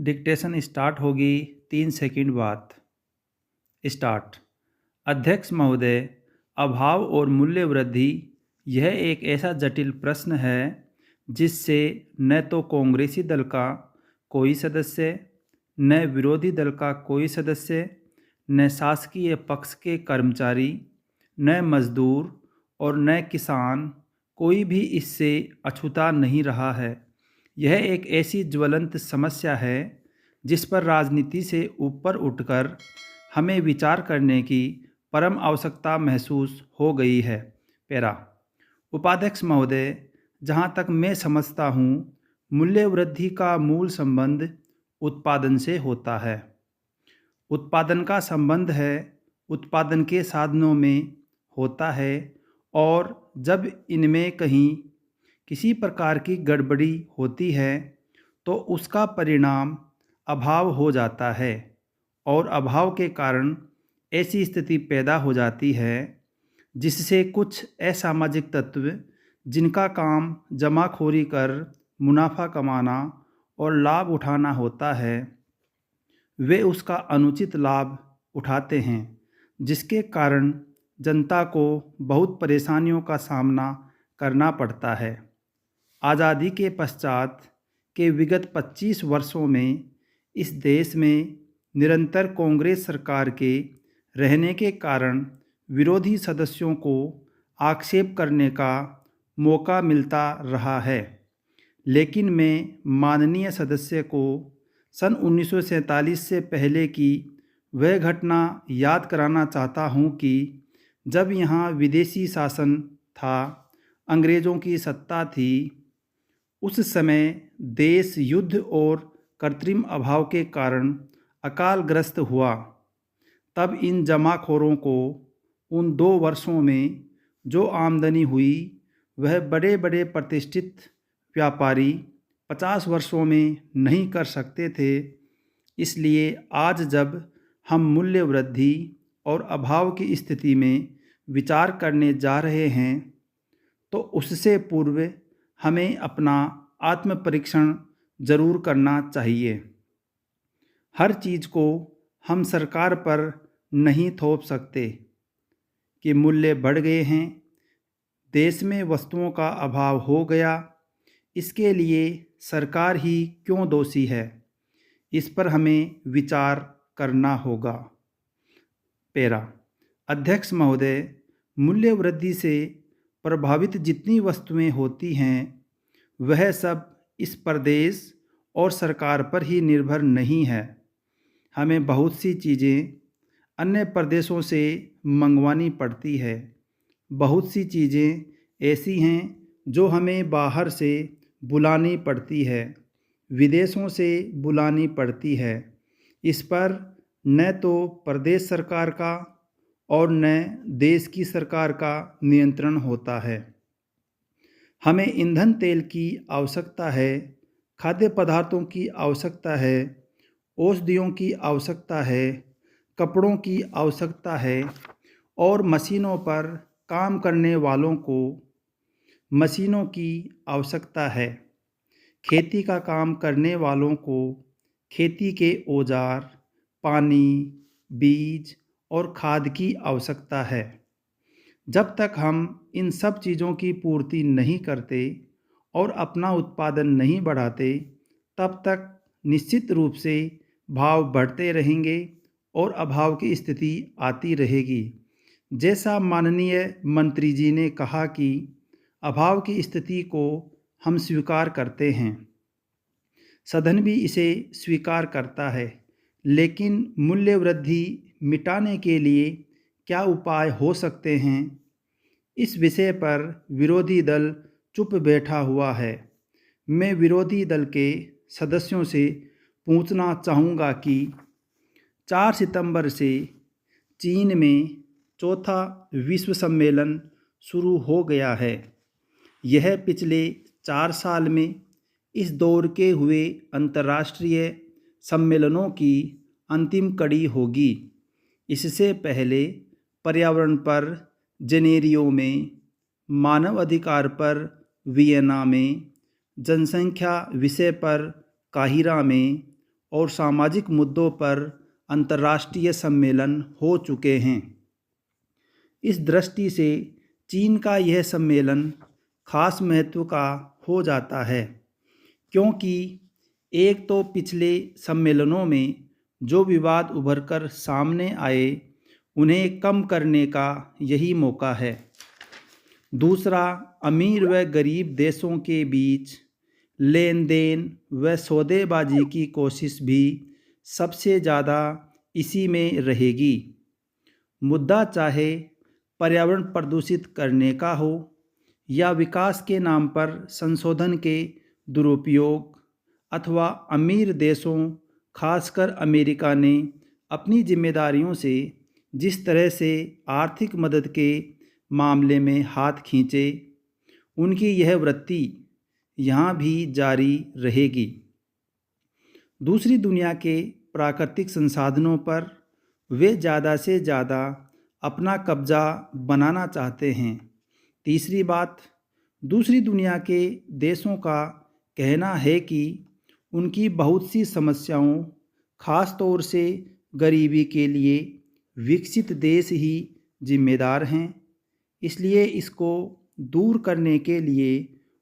Dictation start होगी 3 second बाद। Start. अध्यक्ष महोदय, अभाव और मूल्य वृद्धि यह एक ऐसा जटिल प्रश्न है जिससे न तो कांग्रेसी दल का कोई सदस्य, न विरोधी दल का कोई सदस्य, न शासकीय पक्ष के कर्मचारी, न मजदूर और न किसान कोई भी इससे अछूता नहीं रहा है। यह एक ऐसी ज्वलंत समस्या है जिस पर राजनीति से ऊपर उठकर हमें विचार करने की परम आवश्यकता महसूस हो गई है। पैरा। उपाध्यक्ष महोदय, जहाँ तक मैं समझता हूँ, मूल्य वृद्धि का मूल संबंध उत्पादन से होता है। उत्पादन का संबंध है उत्पादन के साधनों में होता है, और जब इनमें कहीं किसी प्रकार की गड़बड़ी होती है तो उसका परिणाम अभाव हो जाता है, और अभाव के कारण ऐसी स्थिति पैदा हो जाती है जिससे कुछ असामाजिक तत्व जिनका काम जमाखोरी कर मुनाफा कमाना और लाभ उठाना होता है, वे उसका अनुचित लाभ उठाते हैं, जिसके कारण जनता को बहुत परेशानियों का सामना करना पड़ता है। आज़ादी के पश्चात के विगत 25 वर्षों में इस देश में निरंतर कांग्रेस सरकार के रहने के कारण विरोधी सदस्यों को आक्षेप करने का मौका मिलता रहा है, लेकिन मैं माननीय सदस्य को सन 1947 से पहले की वह घटना याद कराना चाहता हूँ कि जब यहाँ विदेशी शासन था, अंग्रेज़ों की सत्ता थी, उस समय देश युद्ध और कृत्रिम अभाव के कारण अकालग्रस्त हुआ। तब इन जमाखोरों को उन 2 वर्षों में जो आमदनी हुई वह बड़े बड़े प्रतिष्ठित व्यापारी 50 वर्षों में नहीं कर सकते थे। इसलिए आज जब हम मूल्य वृद्धि और अभाव की स्थिति में विचार करने जा रहे हैं तो उससे पूर्व हमें अपना आत्म परीक्षण जरूर करना चाहिए। हर चीज़ को हम सरकार पर नहीं थोप सकते कि मूल्य बढ़ गए हैं, देश में वस्तुओं का अभाव हो गया, इसके लिए सरकार ही क्यों दोषी है। इस पर हमें विचार करना होगा। पैरा। अध्यक्ष महोदय, मूल्य वृद्धि से प्रभावित जितनी वस्तुएं होती हैं वह सब इस प्रदेश और सरकार पर ही निर्भर नहीं है। हमें बहुत सी चीज़ें अन्य प्रदेशों से मंगवानी पड़ती है। बहुत सी चीज़ें ऐसी हैं जो हमें बाहर से बुलानी पड़ती है, विदेशों से बुलानी पड़ती है। इस पर न तो प्रदेश सरकार का और न देश की सरकार का नियंत्रण होता है। हमें ईंधन तेल की आवश्यकता है, खाद्य पदार्थों की आवश्यकता है, औषधियों की आवश्यकता है, कपड़ों की आवश्यकता है, और मशीनों पर काम करने वालों को मशीनों की आवश्यकता है। खेती का काम करने वालों को खेती के औजार, पानी, बीज और खाद की आवश्यकता है। जब तक हम इन सब चीज़ों की पूर्ति नहीं करते और अपना उत्पादन नहीं बढ़ाते, तब तक निश्चित रूप से भाव बढ़ते रहेंगे और अभाव की स्थिति आती रहेगी। जैसा माननीय मंत्री जी ने कहा कि अभाव की स्थिति को हम स्वीकार करते हैं, सदन भी इसे स्वीकार करता है, लेकिन मूल्य वृद्धि मिटाने के लिए क्या उपाय हो सकते हैं, इस विषय पर विरोधी दल चुप बैठा हुआ है। मैं विरोधी दल के सदस्यों से पूछना चाहूँगा कि 4 सितंबर से चीन में चौथा विश्व सम्मेलन शुरू हो गया है। यह पिछले 4 साल में इस दौर के हुए अंतर्राष्ट्रीय सम्मेलनों की अंतिम कड़ी होगी। इससे पहले पर्यावरण पर जेनेरियो में, मानव अधिकार पर वियना में, जनसंख्या विषय पर काहिरा में और सामाजिक मुद्दों पर अंतर्राष्ट्रीय सम्मेलन हो चुके हैं। इस दृष्टि से चीन का यह सम्मेलन खास महत्व का हो जाता है, क्योंकि एक तो पिछले सम्मेलनों में जो विवाद उभर कर सामने आए उन्हें कम करने का यही मौका है। दूसरा, अमीर व गरीब देशों के बीच लेन देन व सौदेबाजी की कोशिश भी सबसे ज़्यादा इसी में रहेगी। मुद्दा चाहे पर्यावरण प्रदूषित करने का हो या विकास के नाम पर संशोधन के दुरुपयोग, अथवा अमीर देशों खासकर अमेरिका ने अपनी जिम्मेदारियों से जिस तरह से आर्थिक मदद के मामले में हाथ खींचे, उनकी यह वृत्ति यहाँ भी जारी रहेगी। दूसरी, दुनिया के प्राकृतिक संसाधनों पर वे ज़्यादा से ज़्यादा अपना कब्जा बनाना चाहते हैं। तीसरी बात, दूसरी दुनिया के देशों का कहना है कि उनकी बहुत सी समस्याओं, खास तौर से गरीबी के लिए विकसित देश ही जिम्मेदार हैं। इसलिए इसको दूर करने के लिए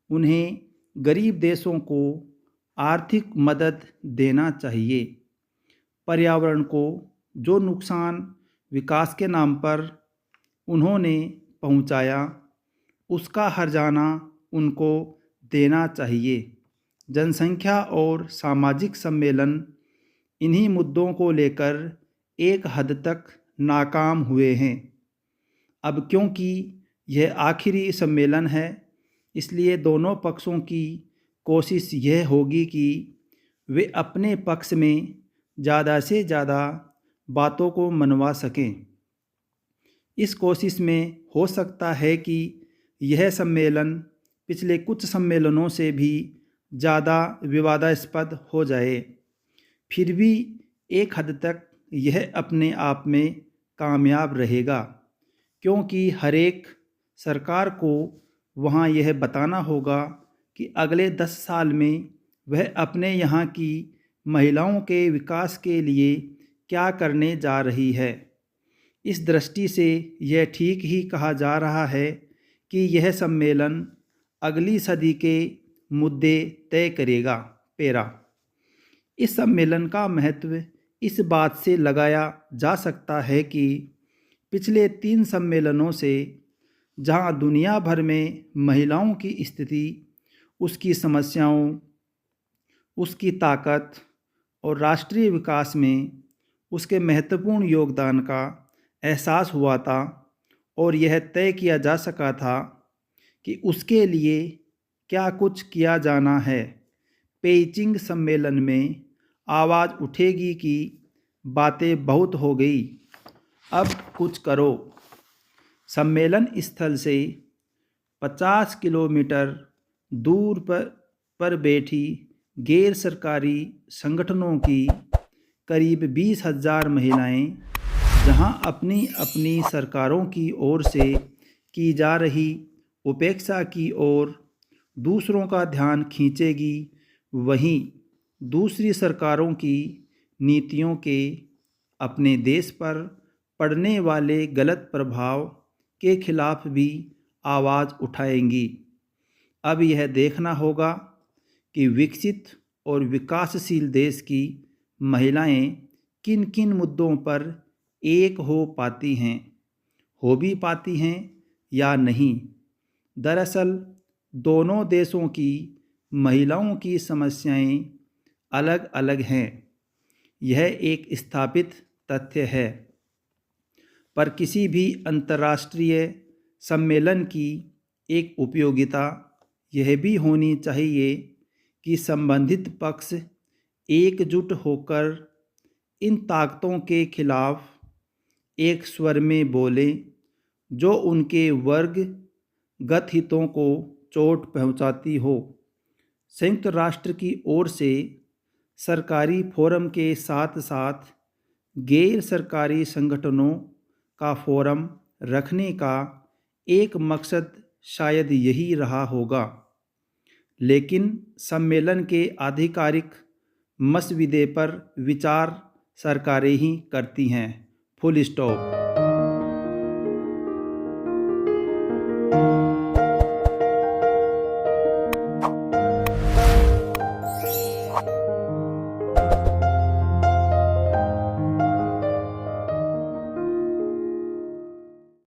उन्हें गरीब देशों को आर्थिक मदद देना चाहिए। पर्यावरण को जो नुकसान विकास के नाम पर उन्होंने पहुंचाया, उसका हर्जाना उनको देना चाहिए। जनसंख्या और सामाजिक सम्मेलन इन्हीं मुद्दों को लेकर एक हद तक नाकाम हुए हैं। अब क्योंकि यह आखिरी सम्मेलन है, इसलिए दोनों पक्षों की कोशिश यह होगी कि वे अपने पक्ष में ज़्यादा से ज़्यादा बातों को मनवा सकें। इस कोशिश में हो सकता है कि यह सम्मेलन पिछले कुछ सम्मेलनों से भी ज़्यादा विवादास्पद हो जाए। फिर भी एक हद तक यह अपने आप में कामयाब रहेगा, क्योंकि हर एक सरकार को वहाँ यह बताना होगा कि अगले 10 साल में वह अपने यहाँ की महिलाओं के विकास के लिए क्या करने जा रही है। इस दृष्टि से यह ठीक ही कहा जा रहा है कि यह सम्मेलन अगली सदी के मुद्दे तय करेगा। पेरा, इस सम्मेलन का महत्व इस बात से लगाया जा सकता है कि पिछले 3 सम्मेलनों से जहां दुनिया भर में महिलाओं की स्थिति, उसकी समस्याओं, उसकी ताकत और राष्ट्रीय विकास में उसके महत्वपूर्ण योगदान का एहसास हुआ था और यह तय किया जा सका था कि उसके लिए क्या कुछ किया जाना है, पेइचिंग सम्मेलन में आवाज़ उठेगी कि बातें बहुत हो गई, अब कुछ करो। सम्मेलन स्थल से 50 किलोमीटर दूर पर बैठी गैर सरकारी संगठनों की करीब 20,000 महिलाएं, जहां अपनी अपनी सरकारों की ओर से की जा रही उपेक्षा की ओर दूसरों का ध्यान खींचेगी, वहीं दूसरी सरकारों की नीतियों के अपने देश पर पड़ने वाले गलत प्रभाव के खिलाफ भी आवाज़ उठाएंगी। अब यह देखना होगा कि विकसित और विकासशील देश की महिलाएं किन किन मुद्दों पर एक हो भी पाती हैं या नहीं। दरअसल दोनों देशों की महिलाओं की समस्याएं अलग अलग हैं, यह एक स्थापित तथ्य है। पर किसी भी अंतर्राष्ट्रीय सम्मेलन की एक उपयोगिता यह भी होनी चाहिए कि संबंधित पक्ष एकजुट होकर इन ताकतों के खिलाफ एक स्वर में बोलें जो उनके वर्गगत हितों को चोट पहुंचाती हो। संयुक्त राष्ट्र की ओर से सरकारी फोरम के साथ साथ गैर सरकारी संगठनों का फोरम रखने का एक मकसद शायद यही रहा होगा, लेकिन सम्मेलन के आधिकारिक मसविदे पर विचार सरकारें ही करती हैं। Full stop.